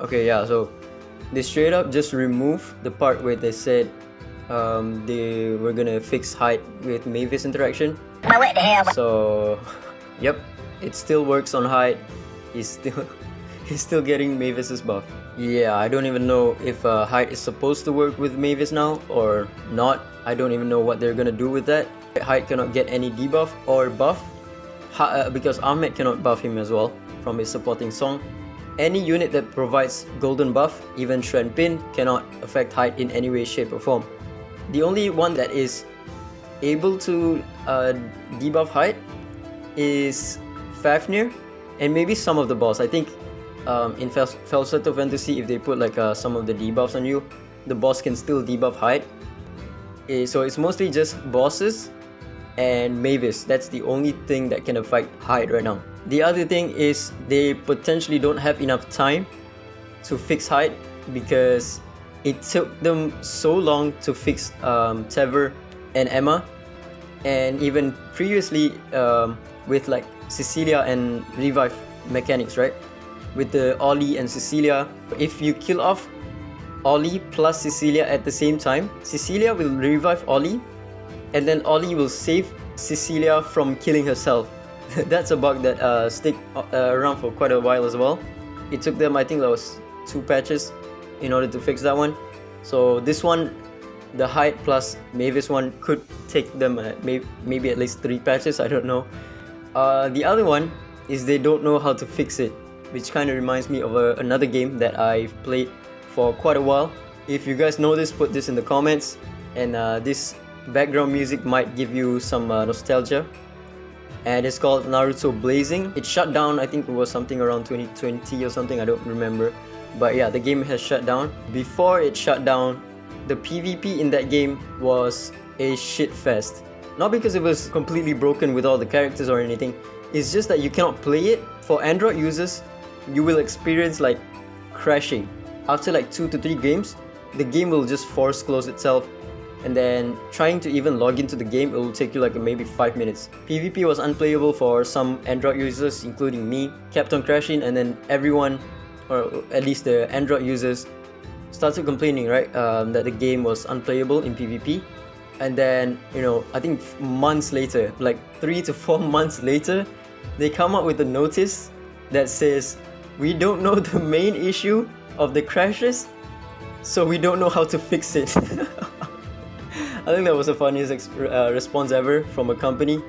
Okay, yeah, so they straight up just removed the part where they said they were gonna fix height with Mavis interaction. What the hell? So, yep, it still works on height. He's still getting Mavis's buff. Yeah, I don't even know if height is supposed to work with Mavis now or not. I don't even know what they're gonna do with that. Height cannot get any debuff or buff because Ahmed cannot buff him as well from his supporting song. Any unit that provides golden buff, even Shren Pin, cannot affect height in any way, shape or form. The only one that is able to debuff height is Fafnir and maybe some of the boss. I think in Falsetto Fantasy, if they put like some of the debuffs on you, the boss can still debuff height. So it's mostly just bosses and Mavis. That's the only thing that can affect height right now. The other thing is they potentially don't have enough time to fix height because it took them so long to fix Tever and Emma, and even previously with like Cecilia and revive mechanics, right? With the Ollie and Cecilia, if you kill off Ollie plus Cecilia at the same time, Cecilia will revive Ollie and then Ollie will save Cecilia from killing herself. That's a bug that stick around for quite a while as well. It took them, I think that was 2 patches in order to fix that one. So this one, the height plus Mavis one, could take them maybe at least 3 patches, I don't know. The other one is they don't know how to fix it, which kind of reminds me of another game that I've played for quite a while. If you guys know this, put this in the comments, and this background music might give you some nostalgia. And it's called Naruto Blazing. It shut down, I think it was something around 2020 or something, I don't remember. But yeah, the game has shut down. Before it shut down, the PvP in that game was a shit fest. Not because it was completely broken with all the characters or anything, it's just that you cannot play it. For Android users, you will experience like crashing. After like 2 to 3 games, the game will just force close itself, and then trying to even log into the game, it will take you like maybe 5 minutes. PvP was unplayable for some Android users, including me, kept on crashing, and then everyone, or at least the Android users, started complaining, right, that the game was unplayable in PvP. And then, you know, I think months later, like 3 to 4 months later, they come up with a notice that says, we don't know the main issue of the crashes, so we don't know how to fix it. I think that was the funniest response ever from a company.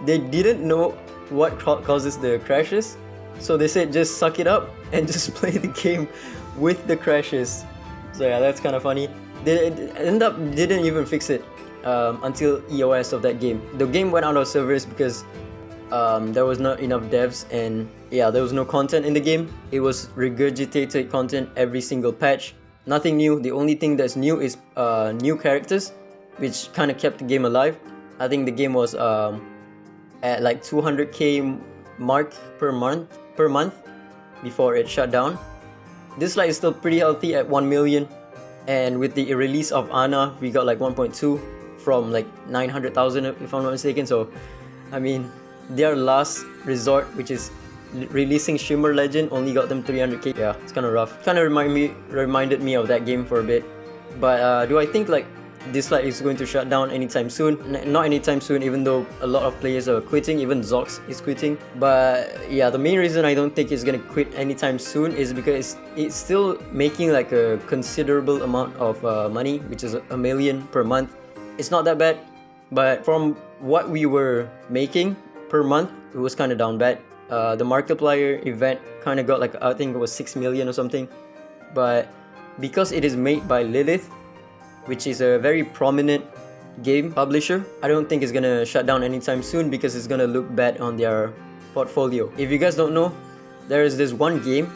They didn't know what causes the crashes, so they said just suck it up and just play the game with the crashes. So yeah, that's kind of funny. They didn't even fix it until EOS of that game. The game went out of servers because there was not enough devs, and yeah, there was no content in the game. It was regurgitated content every single patch. Nothing new. The only thing that's new is new characters, which kind of kept the game alive. I think the game was at like 200k mark per month before it shut down. DISLYTE is still pretty healthy at 1 million, and with the release of Ana, we got like 1.2 from like 900,000 if I'm not mistaken. So I mean, their last resort, which is releasing Shimmer Legend, only got them 300k. Yeah, it's kind of rough. Kind of reminded me of that game for a bit. But do I think like DISLYTE is going to shut down anytime soon? Not anytime soon, even though a lot of players are quitting. Even Zox is quitting. But yeah, the main reason I don't think it's gonna quit anytime soon is because it's still making like a considerable amount of money, which is 1 million per month. It's not that bad, but from what we were making per month, it was kind of down bad. The Markiplier event kind of got like, I think it was 6 million or something. But because it is made by Lilith, which is a very prominent game publisher, I don't think it's gonna shut down anytime soon because it's gonna look bad on their portfolio. If you guys don't know, there is this one game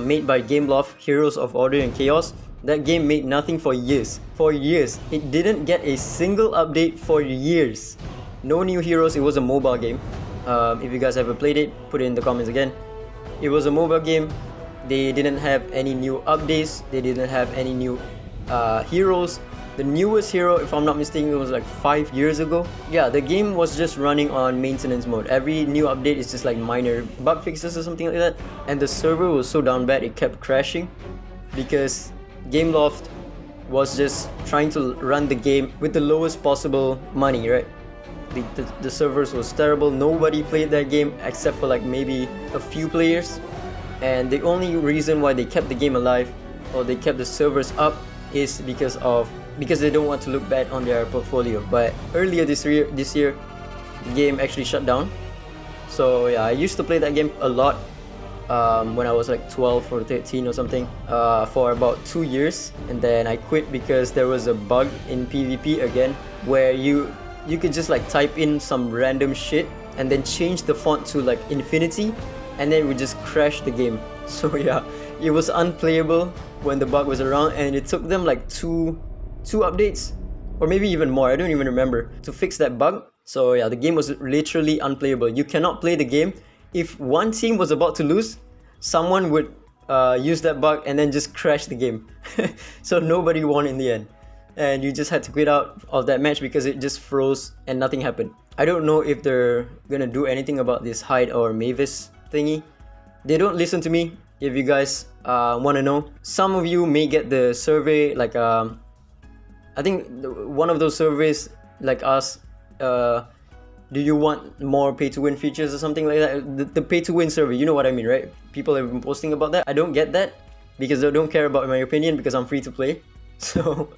made by Gameloft, Heroes of Order and Chaos. That game made nothing for years. For years. It didn't get a single update for years. No new heroes. It was a mobile game. If you guys ever played it, put it in the comments again. It was a mobile game. They didn't have any new updates. They didn't have any new heroes. The newest hero, if I'm not mistaken, it was like 5 years ago. Yeah, the game was just running on maintenance mode. Every new update is just like minor bug fixes or something like that. And the server was so down bad, it kept crashing because Gameloft was just trying to run the game with the lowest possible money, right? The servers was terrible. Nobody played that game except for like maybe a few players. And the only reason why they kept the game alive or they kept the servers up is because they don't want to look bad on their portfolio. But earlier this year the game actually shut down. So yeah, I used to play that game a lot when I was like 12 or 13 or something for about 2 years, and then I quit because there was a bug in PvP again where you could just like type in some random shit and then change the font to like infinity, and then it would just crash the game. So yeah, it was unplayable when the bug was around, and it took them like two updates or maybe even more, I don't even remember, to fix that bug. So yeah, the game was literally unplayable. You cannot play the game. If one team was about to lose, someone would use that bug and then just crash the game. So nobody won in the end, and you just had to quit out of that match because it just froze and nothing happened. I don't know if they're gonna do anything about this Hyde or Mavis thingy. They don't listen to me. If you guys want to know, some of you may get the survey, like I think one of those surveys like us, do you want more pay to win features or something like that? The pay to win survey, you know what I mean, right? People have been posting about that. I don't get that because they don't care about my opinion because I'm free to play. So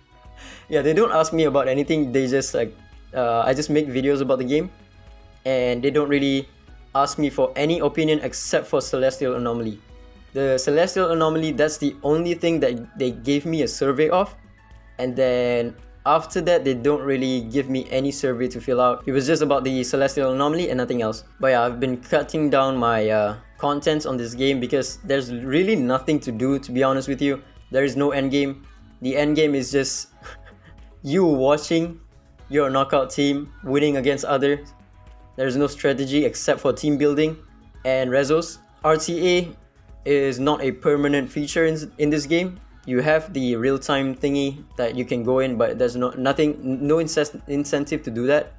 yeah, they don't ask me about anything. They just like I just make videos about the game, and they don't really ask me for any opinion except for Celestial Anomaly. The Celestial Anomaly, that's the only thing that they gave me a survey of, and then after that they don't really give me any survey to fill out. It was just about the Celestial Anomaly and nothing else. But yeah, I've been cutting down my contents on this game because there's really nothing to do, to be honest with you. There is no end game. The end game is just you watching your knockout team winning against others. There's no strategy except for team building and resos. RTA is not a permanent feature in this game. You have the real-time thingy that you can go in, but there's no incentive to do that.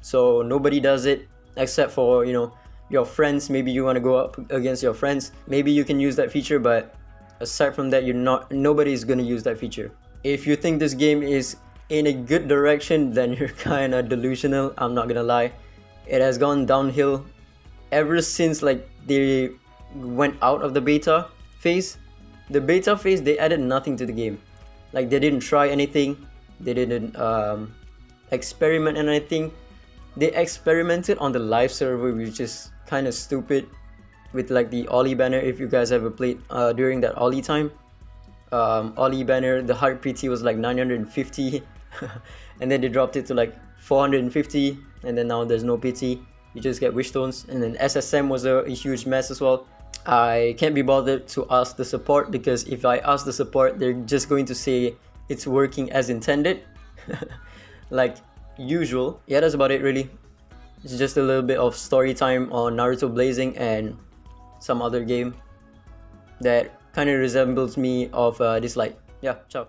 So nobody does it except for, you know, your friends. Maybe you want to go up against your friends. Maybe you can use that feature, but aside from that, nobody is going to use that feature. If you think this game is in a good direction, then you're kind of delusional. I'm not gonna lie. It has gone downhill ever since like they went out of the beta phase. The beta phase, they added nothing to the game. Like they didn't try anything. They didn't experiment on anything. They experimented on the live server, which is kind of stupid, with like the Ollie banner. If you guys ever played during that Ollie time, Ollie banner, the heart PT was like 950 and then they dropped it to like 450, and then now there's no PT. You just get wish stones. And then SSM was a huge mess as well. I can't be bothered to ask the support, because if I ask the support, they're just going to say it's working as intended like usual. Yeah, that's about it really. It's just a little bit of story time on Naruto Blazing and some other game that kind of resembles me of DISLYTE. Yeah, ciao.